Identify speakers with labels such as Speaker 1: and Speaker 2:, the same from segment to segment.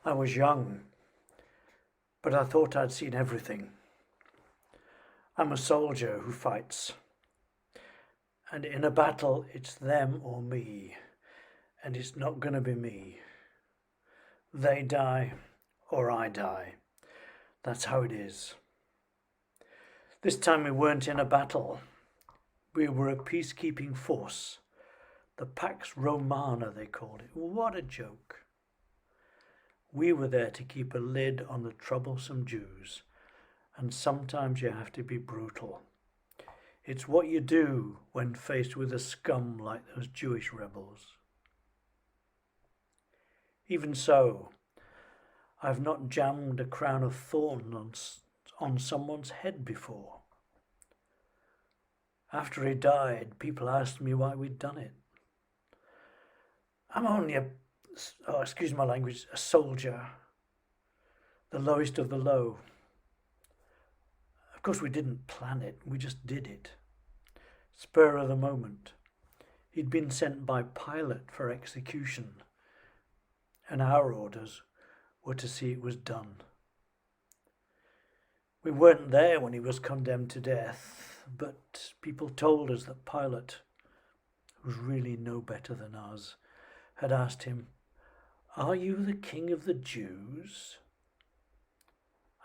Speaker 1: I was young, but I thought I'd seen everything. I'm a soldier who fights, and in a battle it's them or me, and it's not going to be me. They die or I die. That's how it is. This time we weren't in a battle. We were a peacekeeping force. The Pax Romana, they called it. What a joke. We were there to keep a lid on the troublesome Jews, and sometimes you have to be brutal. It's what you do when faced with a scum like those Jewish rebels. Even so, I've not jammed a crown of thorns on someone's head before. After he died, people asked me why we'd done it. I'm only excuse my language, a soldier, the lowest of the low. Of course we didn't plan it, we just did it. Spur of the moment. He'd been sent by Pilate for execution, and our orders were to see it was done. We weren't there when he was condemned to death, but people told us that Pilate, who's really no better than us, had asked him, "Are you the king of the Jews?"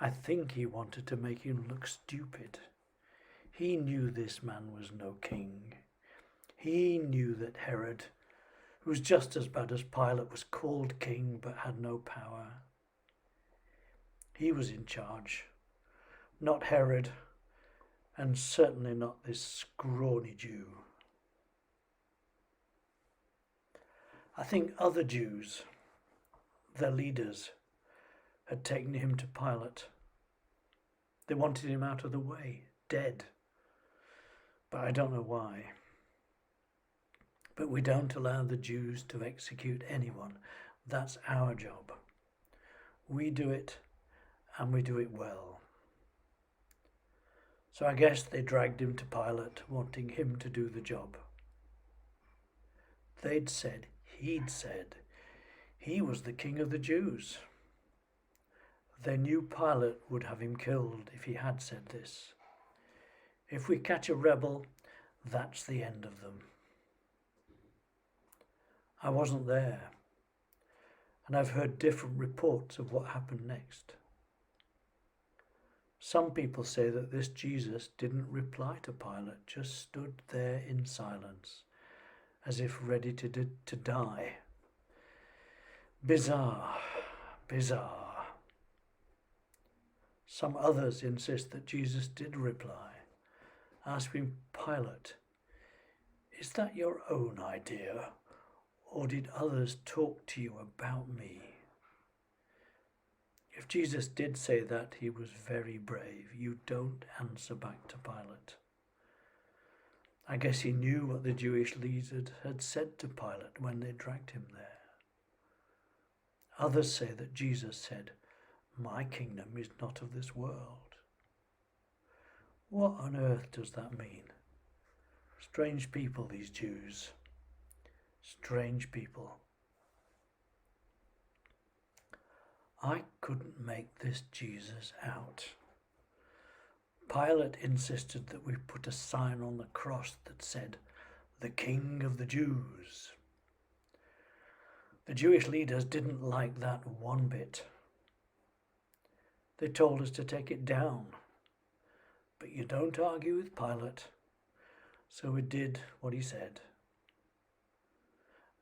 Speaker 1: I think he wanted to make him look stupid. He knew this man was no king. He knew that Herod, who was just as bad as Pilate, was called king but had no power. He was in charge, not Herod, and certainly not this scrawny Jew. I think other Jews, their leaders, had taken him to Pilate. They wanted him out of the way, dead. But I don't know why. But we don't allow the Jews to execute anyone. That's our job. We do it, and we do it well. So I guess they dragged him to Pilate, wanting him to do the job. He'd said he was the king of the Jews. They knew Pilate would have him killed if he had said this. If we catch a rebel, that's the end of them. I wasn't there, and I've heard different reports of what happened next. Some people say that this Jesus didn't reply to Pilate, just stood there in silence, as if ready to die. Bizarre, bizarre. Some others insist that Jesus did reply, asking Pilate, "Is that your own idea, or did others talk to you about me?" If Jesus did say that, he was very brave. You don't answer back to Pilate. I guess he knew what the Jewish leaders had said to Pilate when they dragged him there. Others say that Jesus said, "My kingdom is not of this world." What on earth does that mean? Strange people, these Jews. Strange people. I couldn't make this Jesus out. Pilate insisted that we put a sign on the cross that said, "The King of the Jews." The Jewish leaders didn't like that one bit. They told us to take it down. But you don't argue with Pilate. So we did what he said.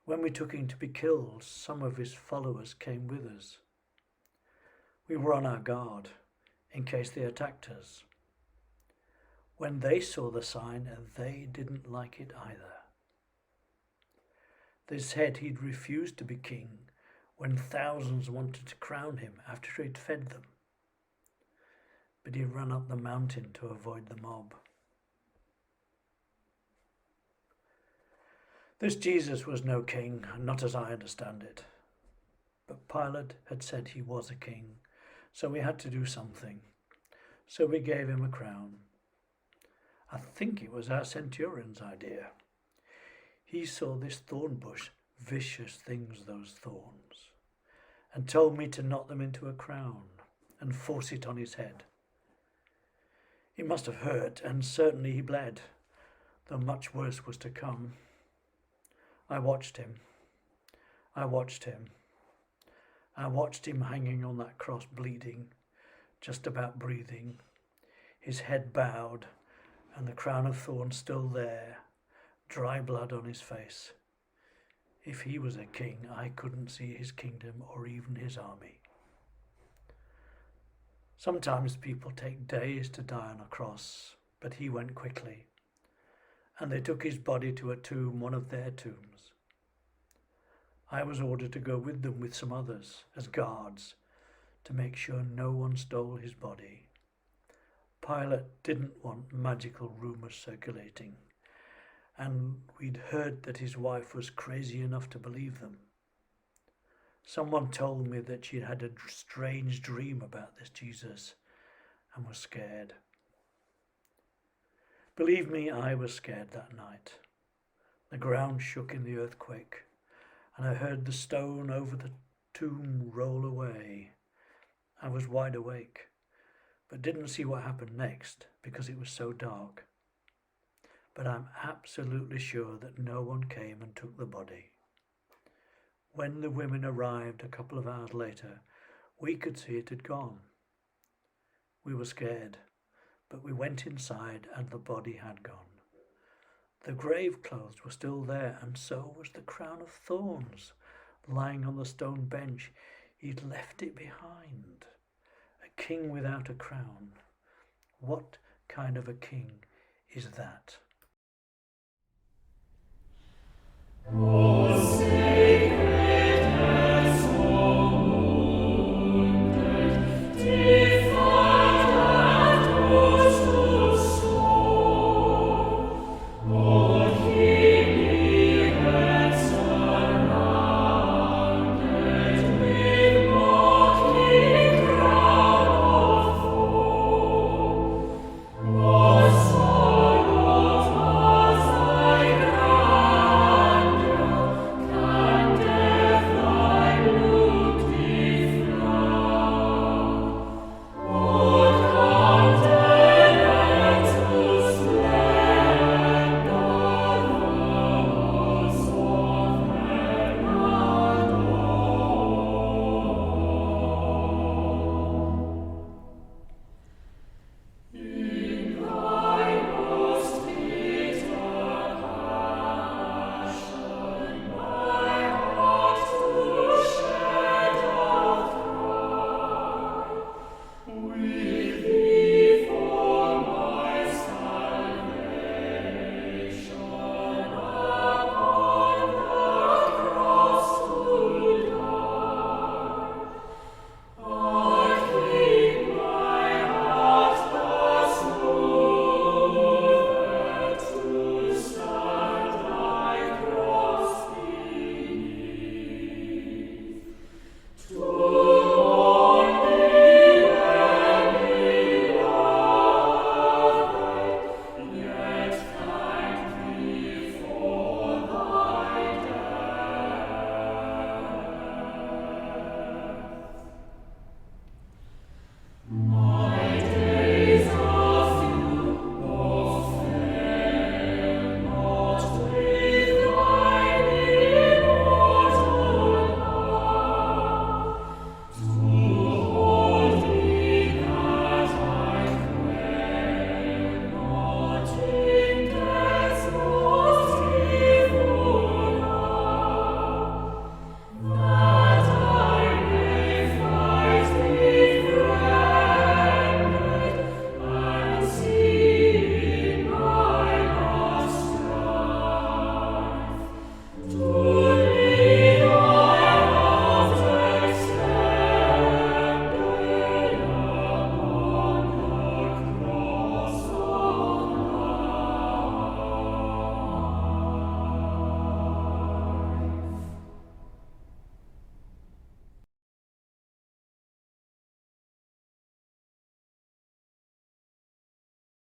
Speaker 1: When we took him to be killed, some of his followers came with us. We were on our guard in case they attacked us. When they saw the sign, they didn't like it either. They said he'd refused to be king when thousands wanted to crown him after he'd fed them. But he ran up the mountain to avoid the mob. This Jesus was no king, not as I understand it. But Pilate had said he was a king, so we had to do something. So we gave him a crown. I think it was our centurion's idea. He saw this thorn bush, vicious things, those thorns, and told me to knot them into a crown and force it on his head. It must have hurt, and certainly he bled, though much worse was to come. I watched him. I watched him. I watched him hanging on that cross, bleeding, just about breathing, his head bowed and the crown of thorns still there, dry blood on his face. If he was a king, I couldn't see his kingdom or even his army. Sometimes people take days to die on a cross, but he went quickly, and they took his body to a tomb, one of their tombs. I was ordered to go with them with some others as guards to make sure no one stole his body. Pilate didn't want magical rumours circulating, and we'd heard that his wife was crazy enough to believe them. Someone told me that she'd had a strange dream about this Jesus and was scared. Believe me, I was scared that night. The ground shook in the earthquake, and I heard the stone over the tomb roll away. I was wide awake, but didn't see what happened next because it was so dark. But I'm absolutely sure that no one came and took the body. When the women arrived a couple of hours later, we could see it had gone. We were scared, but we went inside and the body had gone. The grave clothes were still there, and so was the crown of thorns lying on the stone bench. He'd left it behind. A king without a crown. What kind of a king is that?